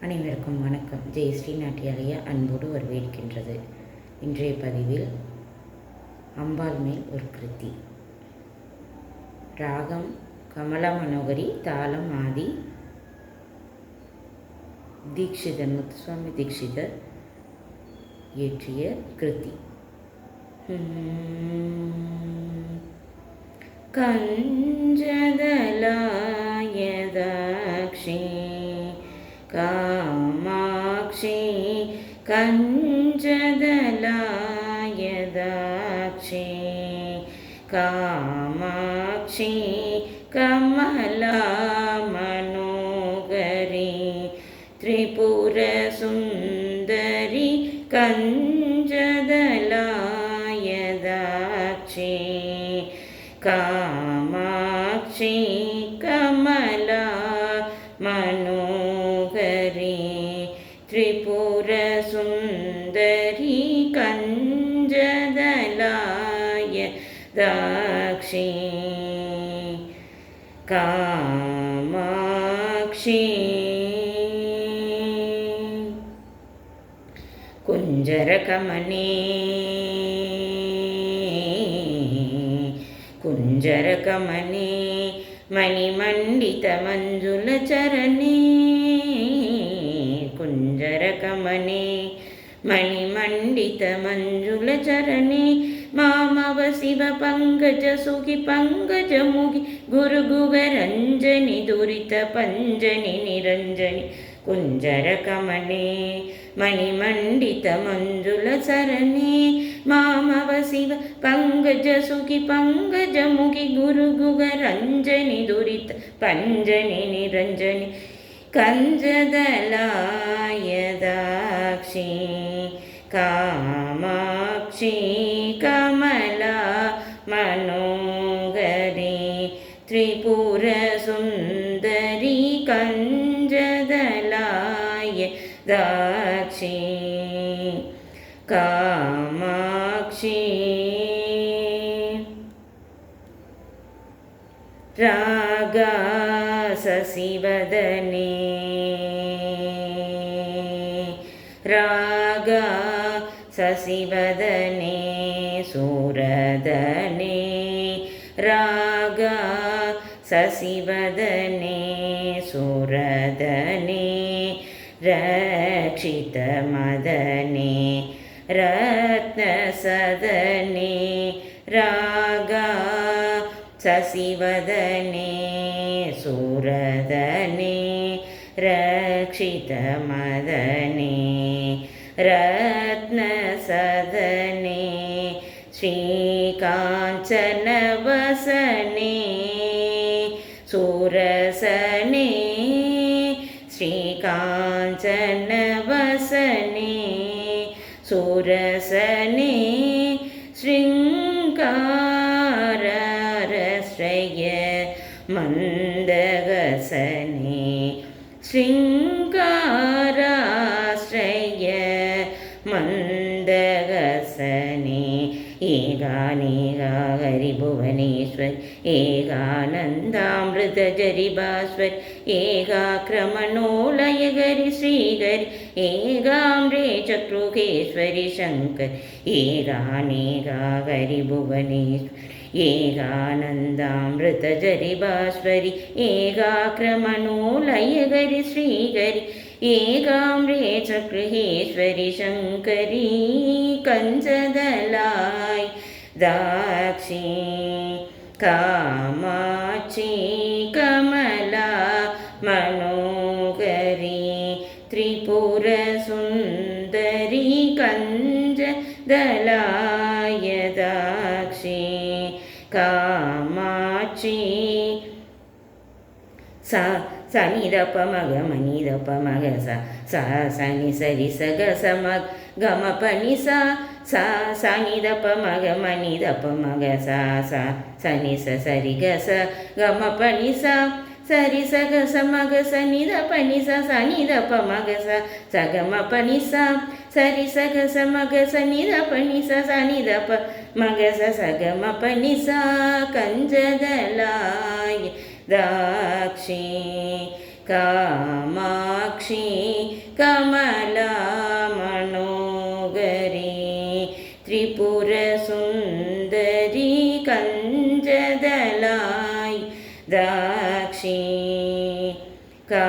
அனைவருக்கும் வணக்கம். ஜெயஸ்ரீ நாட்டியாலயா அன்போடு வரவேற்கின்றது. இன்றைய பதிவில் அம்பாள் மேல் ஒரு கிருத்தி. ராகம் கமலா மனோகரி, தாளம் ஆதி. தீக்ஷிதர், முத்துசுவாமி தீக்ஷிதர் இயற்றிய கிருத்தி. கஞ்சதலாயதாக்ஷி காமாட்சி கஞ்சதலாயதாக்ஷி காமாட்சி கமலா மனோகரி திரிபுர சுந்தரி கஞ்சதலாயதாக்ஷி காமாட்சி கமலா மனோகரி திரிபுர சுந்தரி கஞ்சதலாயதாக்ஷி காமாட்சி. குஞ்சரகமணி குஞ்சரகமணி மணிமண்டித மஞ்சுள சரணி குஞ்சரகமணி மணிமண்டித மஞ்சுள சரணி மாமவ சிவ பங்கஜ சுகி பங்கஜ முகி குரு குகரஞ்சனி துரித பஞ்சனி நிரஞ்சனி குஞ்சரகமணி மணிமண்டித மஞ்சுள சரணி மாமவ சிவ பங்கஜ சுகி பங்கஜ முகி குரு குகரஞ்சனி துரித பஞ்சனி நிரஞ்சனி கஞ்சதலாயதாக்ஷி காமாட்சி கமலா மனோகரி திரிபுர சுந்தரி கஞ்சதலாயதாக்ஷி காமாட்சி. ராகா சசிவதனே ராகா சசிவதனே சூரதனே ராகா சசிவதனே சூரதனே ரக்ஷித மதனே ரத்னசதனே ராகா சசிவதனே சூரதனே ரக்ஷித மதனே ரத்னசதனே ஸ்ரீகாஞ்சனவசனே சூரசனே ஸ்ரீகாஞ்சனவசனே சூரசனே ஸ்ருங்காரரஸ்ரய மந்தகசனே ஸ்ருங்காராஸ்ரய மந்தகசனே ஏகாநேகா ஹரிபுவனேஸ்வர் ஏகானந்தாமிருதஜரிபாஸ்வர் ஏகாக்ரமணோலயகரி ஸ்ரீகரி ஏகாம்ரே சக்ருகேஸ்வரி சங்கர் ஏகாநேகா ஹரிபுவனேஸ்வர் ஏகானந்தாமிருதஜரிபாஸ்வரி ஏகாக்ரமணோலயகரி ஸ்ரீகரி ஏகாம்ரே சக்ருகேஸ்வரி சங்கரி கஞ்சதலாய் தாக்ஷி காமாட்சி கமலா மனோகரி திரிபுர சுந்தரி கஞ்சதலாயதாக்ஷி காமாட்சி. சனிதப்ப மக மணிதப்ப மக சனி சரி சக சம கம பனி சனிதப்ப மக மணிதப்ப மக சனி சரி க ச கம பனி சரி சக சமக சனித பனி சனிதப்ப மக சகம பனி சரி சக சமக சனித பனி சனிதப்ப மக சகம பனி கஞ்சதலாய दाक्षी कामाक्षी त्रिपुरसुन्दरी कञ्जदलाय दाक्षी का